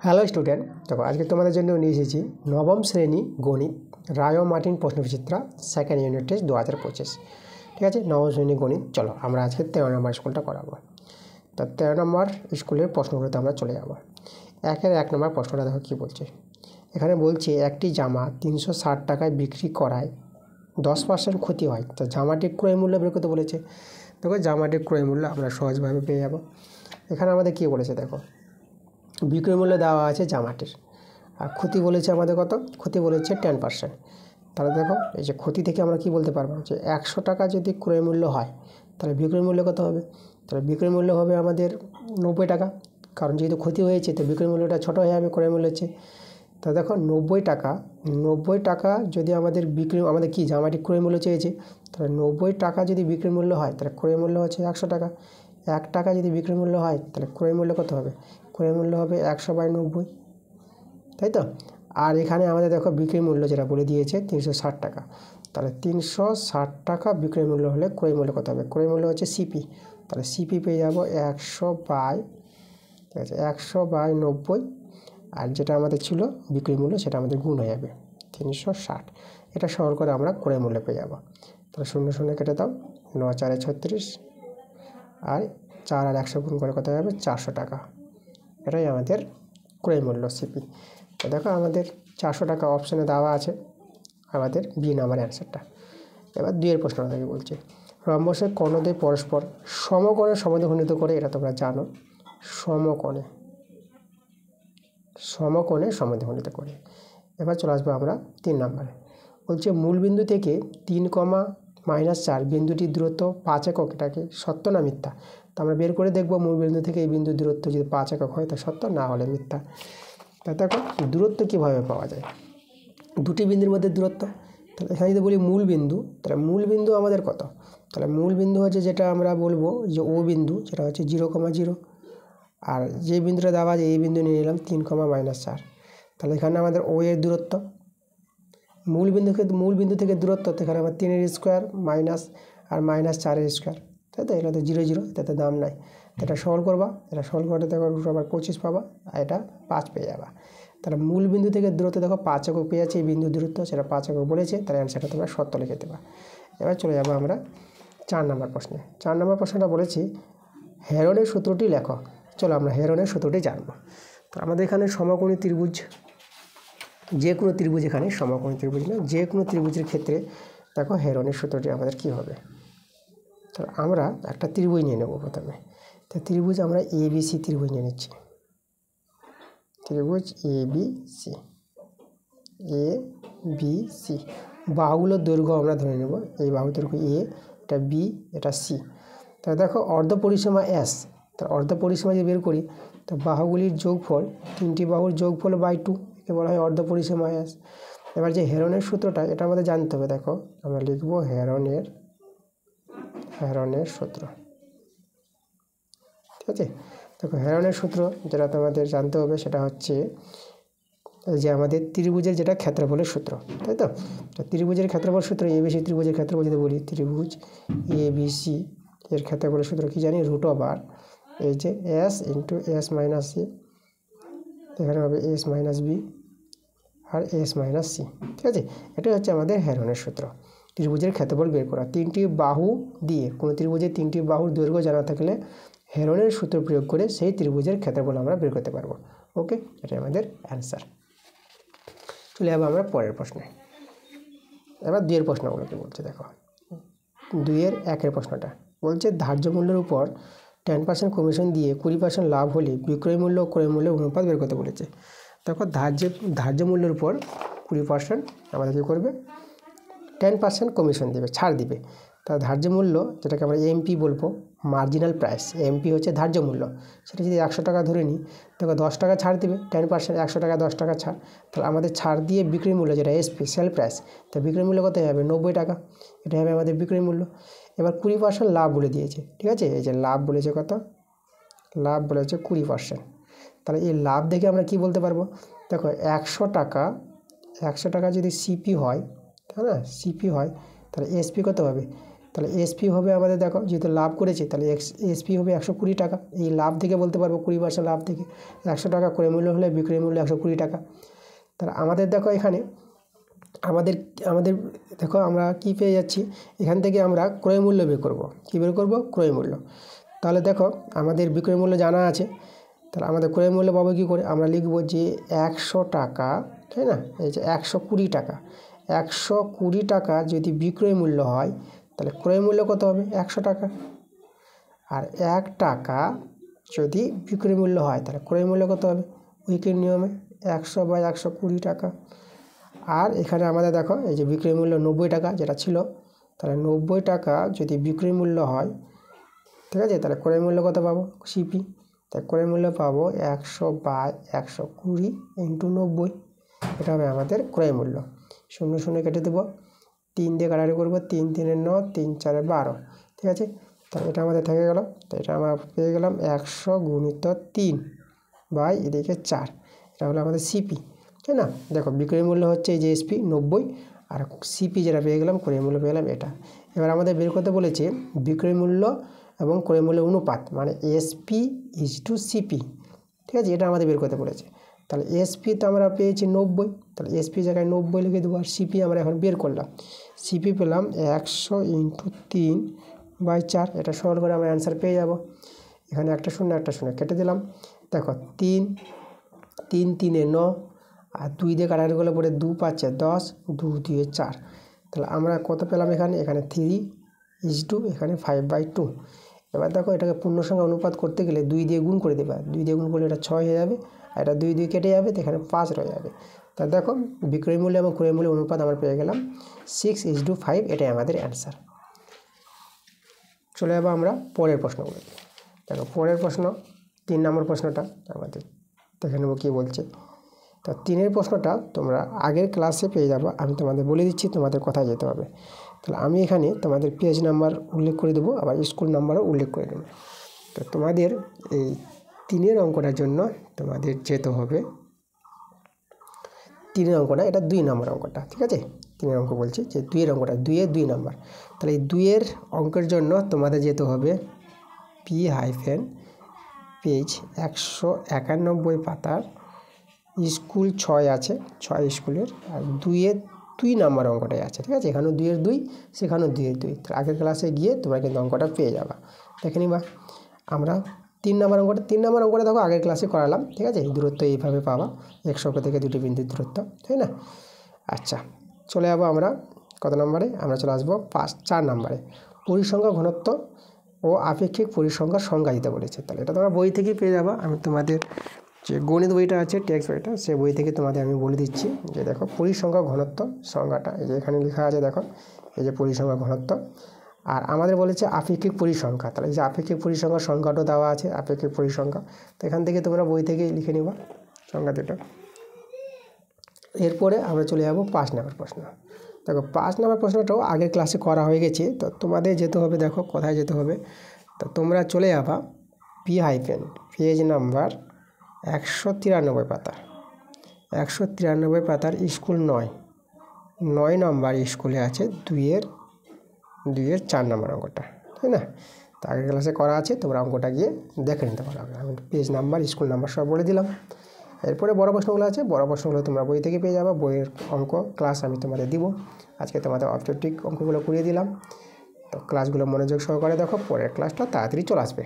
Hello student, দেখো আজকে তোমাদের জন্য নিয়ে এসেছি নবম শ্রেণী গণিত রায় ও মার্টিন প্রশ্নবিচিত্রা সেকেন্ড ইউনিট টেস্ট 2025। ঠিক আছে, নবম শ্রেণী গণিত। চলো আমরা আজকে 13 নম্বর স্কুলটা করাবো। তো 13 নম্বর স্কুলের প্রশ্নগুলোতে আমরা চলে যাবো। 1 নম্বর প্রশ্নটা দেখো কী বলছে। এখানে বলছে একটি জামা 360 টাকায় বিক্রি করায় 10% ক্ষতি হয়। তো জামাটির ক্রয় মূল্য বের করতে বলেছে। দেখো জামাটির ক্রয় মূল্য আমরা সহজভাবে পেয়ে যাবো। এখানে আমাদের কী বলেছে দেখো, বিক্রয় মূল্য দেওয়া আছে জামাটির, আর ক্ষতি বলেছে আমাদের কত, ক্ষতি বলেছে 10%। তাহলে দেখো এই যে ক্ষতি থেকে আমরা কি বলতে পারবো যে 100 টাকা যদি ক্রয় মূল্য হয় তাহলে বিক্রয় মূল্য কত হবে, তাহলে বিক্রয় মূল্য হবে আমাদের 90 টাকা। কারণ যেহেতু ক্ষতি হয়েছে তো বিক্রয় মূল্যটা ছোটো হয়ে যাবে ক্রয় মূল্য হচ্ছে। তা দেখো 90 টাকা যদি আমাদের আমাদের কি জামাটি ক্রয় মূল্য চেয়েছে, তাহলে 90 টাকা যদি বিক্রয় মূল্য হয় তাহলে ক্রয় মূল্য হচ্ছে 100 টাকা। 1 টাকা যদি বিক্রয় মূল্য হয় তাহলে ক্রয় মূল্য কত হবে, ক্রয় মূল্য হবে 100/90, তাই তো। আর এখানে আমাদের দেখো বিক্রয় মূল্য যেটা বলে দিয়েছে 360 টাকা। তাহলে 360 টাকা বিক্রয় মূল্য হলে ক্রয় মূল্য কত হবে, ক্রয় মূল্য হচ্ছে সিপি। তাহলে সিপি পেয়ে যাবো 100/90, আর যেটা আমাদের ছিল বিক্রয় মূল্য সেটা আমাদের গুণ হয়ে যাবে 360। এটা সরল করে আমরা ক্রয় মূল্য পেয়ে যাবো। তাহলে 0 0 কেটে দাও, 9 4 36, আর 4 আর 100 গুণ করে কত হবে 400 টাকা। এটাই আমাদের ক্রয় মূল্য সিপি। তো দেখো আমাদের 400 টাকা অপশানে দেওয়া আছে আমাদের বি নাম্বার অ্যান্সারটা। এবার 2 এর প্রশ্নটা থেকে বলছে রম্বসের কর্ণদ্বয় পরস্পর সমকোণে সমদ্বিখণ্ডিত করে, এটা তোমরা জানো, সমকোণে সমদ্বিখণ্ডিত করে। এবার চলে আসবো আমরা 3 নম্বরে। বলছে মূলবিন্দু থেকে 3, বিন্দুটির দূরত্ব 5 একক, এটাকে সত্য না মিথ্যা। তো আমরা বের করে দেখবো মূলবিন্দু থেকে এই বিন্দুর দূরত্ব যদি 5 একক হয় তা সত্য, না হলে মিথ্যা। তা দেখো দূরত্ব কীভাবে পাওয়া যায়, দুটি বিন্দুর মধ্যে দূরত্ব। তাহলে এখানে যদি বলি মূল বিন্দু, তাহলে মূল বিন্দু আমাদের কত, তাহলে মূল বিন্দু হচ্ছে যেটা আমরা বলবো যে ও বিন্দু, যেটা হচ্ছে 0,0। আর যে বিন্দুটা দেওয়া আছে এই বিন্দু নিয়ে নিলাম 3, তাহলে এখানে আমাদের ও এর দূরত্ব, মূল বিন্দু থেকে দূরত্ব, তো এখানে আমার 3 এর স্কোয়ার মাইনাস আর -4 এর স্কোয়ার, তাই তো। এটা তো 0 0, এটাতে দাম নাই। এটা সলভ করবা, এটা সলভ করতে দেখো √25 পাবা, আর এটা 5 পেয়ে যাবা। তাহলে মূল বিন্দু থেকে দূরত্ব দেখো 5 একক পেয়ে যাচ্ছে, এই বিন্দুর দূরত্ব সেটা 5 একক বলেছে, তাহলে অ্যান্সারটা তোমরা সত্য লিখে দেবা। এবার চলে যাবো আমরা 4 নম্বর প্রশ্নে। 4 নম্বর প্রশ্নটা বলেছি হেরনের সূত্রটি লেখো। চলো আমরা হেরনের সূত্রটি জানবো। তো আমাদের এখানে সমকোণী ত্রিভুজ, যে কোনো ত্রিভুজ, এখানে সমকোণী ত্রিভুজ না, যে কোনো ত্রিভুজের ক্ষেত্রে দেখো হেরনের সূত্রটি আমাদের কি হবে। তো আমরা একটা ত্রিভুজ নিয়ে নেব প্রথমে। তো ত্রিভুজ আমরা ABC ত্রিভুজ নিয়ে নিচ্ছি, ত্রিভুজ ABC। বাহুগুলোর দৈর্ঘ্য আমরা ধরে নেব, এই বাহুর দৈর্ঘ্য A, এটা B, এটা C। তাহলে দেখো অর্ধ পরিসীমা S, তো অর্ধ পরিসীমা যদি বের করি তো বাহুগুলির যোগফল, 3টি বাহুর যোগফল /2, একে বলা হয় অর্ধ পরিসীমা S। এবার যে হেরনের সূত্রটা এটা আমাদের জানতে হবে। দেখো আমরা লিখবো হেরনের সূত্র, ঠিক আছে। দেখো হেরনের সূত্র যেটা তোমাদের জানতে হবে সেটা হচ্ছে যে আমাদের ত্রিভুজের যেটা ক্ষেত্রফলের সূত্র, তাই তো। ত্রিভুজের ক্ষেত্রফল সূত্র, ABC ত্রিভুজের ক্ষেত্রফল যদি বলি, ত্রিভুজ ABC এর ক্ষেত্রফলের সূত্র কি জানি, √, এই যে S × S - C, এখানে হবে S - B আর S - C, ঠিক আছে। এটাই হচ্ছে আমাদের হেরনের সূত্র, ত্রিভুজের ক্ষেত্রফল বের করা। 3টি বাহু দিয়ে কোনো ত্রিভুজের 3টি বাহুর দৈর্ঘ্য জানা থাকলে হেরনের সূত্র প্রয়োগ করে সেই ত্রিভুজের ক্ষেত্রফল আমরা বের করতে পারবো। ওকে, এটাই আমাদের অ্যান্সার। চলে যাবো আমরা পরের প্রশ্নে। এবার 2 এর প্রশ্নগুলো কি বলছে দেখো। 2 এর 1 এর প্রশ্নটা বলছে ধার্য মূল্যের উপর 10% কমিশন দিয়ে 20% লাভ হলে বিক্রয় মূল্য ও ক্রয় মূল্যের অনুপাত বের করতে বলেছে। দেখো ধার্য মূল্যের উপর 20% আমাদের কী করবে, 10% কমিশন দেবে, ছাড় দিবে। তা ধার্য মূল্য, যেটাকে আমরা এমপি বলবো, মার্জিনাল প্রাইস, এমপি হচ্ছে ধার্য মূল্য, সেটা যদি 100 টাকা ধরে নিই, দেখো 10 টাকা ছাড় দিবে, 10%, 100 টাকা 10 টাকা ছাড়। তাহলে আমাদের ছাড় দিয়ে বিক্রয় মূল্য যেটা এসপি, সেল প্রাইস, তা বিক্রয় মূল্য কত হবে, 90 টাকা, এটা হবে আমাদের বিক্রয় মূল্য। এবার 20% লাভ বলে দিয়েছে, ঠিক আছে। এই যে লাভ বলেছে কত, লাভ বলেছে 20%। তাহলে এই লাভ দেখে আমরা কি বলতে পারবো, দেখো 100 টাকা যদি সিপি হয়, তাই না, সিপি হয়, তাহলে এসপি কত হবে, তা তাহলে এসপি হবে আমাদের দেখো যেহেতু লাভ করেছি তাহলে এসপি হবে 120 টাকা। এই লাভ থেকে বলতে পারবো 20% লাভ থেকে 100 টাকা ক্রয় মূল্য হলে বিক্রয় মূল্য 120 টাকা। তাহলে আমাদের দেখো এখানে আমাদের দেখো আমরা কি পেয়ে যাচ্ছি, এখান থেকে আমরা ক্রয় মূল্য বের করব। কী বের করব? ক্রয় মূল্য। তাহলে দেখো আমাদের বিক্রয় মূল্য জানা আছে, তাহলে আমাদের ক্রয় মূল্য পাবো কী করে? আমরা লিখব যে 100 টাকা, তাই না? এই যে 120 টাকা, 120 টাকা যদি বিক্রয় মূল্য হয় তাহলে ক্রয় মূল্য কত হবে? 100 টাকা। আর 1 টাকা যদি বিক্রয় মূল্য হয় তাহলে ক্রয় মূল্য কত হবে? উইকের নিয়মে 100/120 টাকা। আর এখানে আমাদের দেখো এই যে বিক্রয় মূল্য 90 টাকা যেটা ছিল, তাহলে 90 টাকা যদি বিক্রয় মূল্য হয়, ঠিক আছে, তাহলে ক্রয় মূল্য কত পাবো? সিপি। তাই ক্রয় মূল্য পাবো 100/120 × 90। এটা হবে আমাদের ক্রয় মূল্য। 0 0 কেটে দেবো, 3 দিয়ে কাটাকাটি করবো, 3 3 9, 3 4 12, ঠিক আছে। তাহলে এটা আমাদের থেকে গেল। তো এটা আমরা পেয়ে গেলাম 100 × 3 এদিকে 4। এটা হলো আমাদের সিপি, তাই না? দেখো বিক্রয় মূল্য হচ্ছে এই যে এসপি 90, আর সিপি যেটা পেয়ে গেলাম ক্রয় মূল্য পেয়ে গেলাম এটা। এবার আমাদের বের করতে বলেছে বিক্রয় মূল্য এবং ক্রয় মূল্যের অনুপাত, মানে এসপি = সিপি, ঠিক আছে, এটা আমাদের বের করতে বলেছে। তাহলে এসপি তো আমরা পেয়েছি 90, তাহলে এসপি জায়গায় 90 লিখে দেবো। আর সিপি আমরা এখন বের করলাম, সিপি পেলাম 100 × 3/4। এটা সরল করে আমরা অ্যান্সার পেয়ে যাব। এখানে একটা শূন্য কেটে দিলাম। দেখো 3 3 3 9, আর 2 দিয়ে কাটাকাটি করলে পরে 2 5 10, 2 2 4। তাহলে আমরা কত পেলাম? এখানে 3 এখানে 5/2। এবার দেখো এটাকে পূর্ণ সংখ্যা অনুপাত করতে গেলে 2 দিয়ে গুণ করে দেবে। 2 দিয়ে গুণ করলে এটা 6 হয়ে যাবে, আর এটা 2 2 কেটে যাবে, তো এখানে 5 রয়ে যাবে। তা দেখো বিক্রয় মূল্য এবং ক্রয় মূল্যের অনুপাত আমরা পেয়ে গেলাম 6:5। এটাই আমাদের অ্যান্সার। চলে যাবো আমরা পরের প্রশ্নগুলো। দেখো পরের প্রশ্ন 3 নম্বর প্রশ্নটা আমাদের দেখে নেবো কী বলছে। তা 3 প্রশ্নটা তোমরা আগের ক্লাসে পেয়ে যাবো, আমি তোমাদের বলে দিচ্ছি তোমাদের কোথায় যেতে হবে। তাহলে আমি এখানে তোমাদের পেজ নাম্বার উল্লেখ করে দেবো, আবার স্কুল নাম্বারও উল্লেখ করে দেবো। তো তোমাদের এই 3 অঙ্কটার জন্য তোমাদের যেতে হবে 3 অঙ্কটা, এটা 2 নম্বর অঙ্কটা, ঠিক আছে। 3 অঙ্ক বলছি যে 2 অঙ্কটা, 2 নম্বর। তাহলে এই 2 অঙ্কের জন্য তোমাদের যেতে হবে পেজ 191 পাতার স্কুল 6 আছে, 6 স্কুলের, আর 2 নম্বর অঙ্কটাই আছে, ঠিক আছে। এখানেও 2 সেখানেও 2 তাহলে আগের ক্লাসে গিয়ে তোমরা কিন্তু অঙ্কটা পেয়ে যাবা। দেখে নিবা। আমরা 3 নম্বর অঙ্কটা দেখো আগের ক্লাসে করালাম, ঠিক আছে। দূরত্ব এইভাবে পাবা, 1 অক্ষ থেকে 2টি বিন্দুর দূরত্ব, তাই না? আচ্ছা, চলে যাবো আমরা কত নম্বরে? আমরা চলে আসবো 4 নম্বরে। পরিসংখ্যা ঘনত্ব ও আপেক্ষিক পরিসংখ্যার সংজ্ঞা দিতে বলেছে। তাহলে এটা তোমরা বই থেকেই পেয়ে যাবা। আমি তোমাদের যে গণিত বইটা আছে, টেক্সট বইটা, সেই বই থেকে তোমাদের আমি বলে দিচ্ছি যে দেখো পরিসংখ্যা ঘনত্ব সংজ্ঞাটা এই যে এখানে লেখা আছে, দেখো এই যে পরিসংখ্যা ঘনত্ব। আর আমাদের বলেছে আপেক্ষিক পরিসংখ্যা, তাহলে এই যে আপেক্ষিক পরিসংখ্যার সংজ্ঞাটা দেওয়া আছে, আপেক্ষিক পরিসংখ্যা। তো এখান থেকে তোমরা বই থেকেই লিখে নিবা সংজ্ঞা দুটো। এরপরে আমরা চলে যাব 5 নম্বর প্রশ্ন। দেখো 5 নম্বর প্রশ্নটাও আগের ক্লাসে করা হয়ে গেছে। তো তোমাদের যেতে হবে, দেখো কোথায় যেতে হবে। তো তোমরা চলে যাবা পেজ নাম্বার 193 পাতা, 193 পাতার স্কুল 9 নম্বর স্কুলে আছে 2 এর 4 নম্বর অঙ্কটা, তাই না? তো আগের ক্লাসে করা আছে, তোমরা অঙ্কটা গিয়ে দেখে নিতে পারো। আমি পেজ নাম্বার, স্কুল নাম্বার সব বলে দিলাম। এরপরে বড় প্রশ্নগুলো আছে, বড় প্রশ্নগুলো তোমরা বই থেকে পেয়ে যাবে। বইয়ের অঙ্ক ক্লাস আমি তোমাদের দিব। আজকে তোমাদের অবজেক্টিভ অঙ্কগুলো করিয়ে দিলাম। তো ক্লাসগুলো মনোযোগ সহকারে দেখো, পরের ক্লাসটা তাড়াতাড়ি চলে আসবে।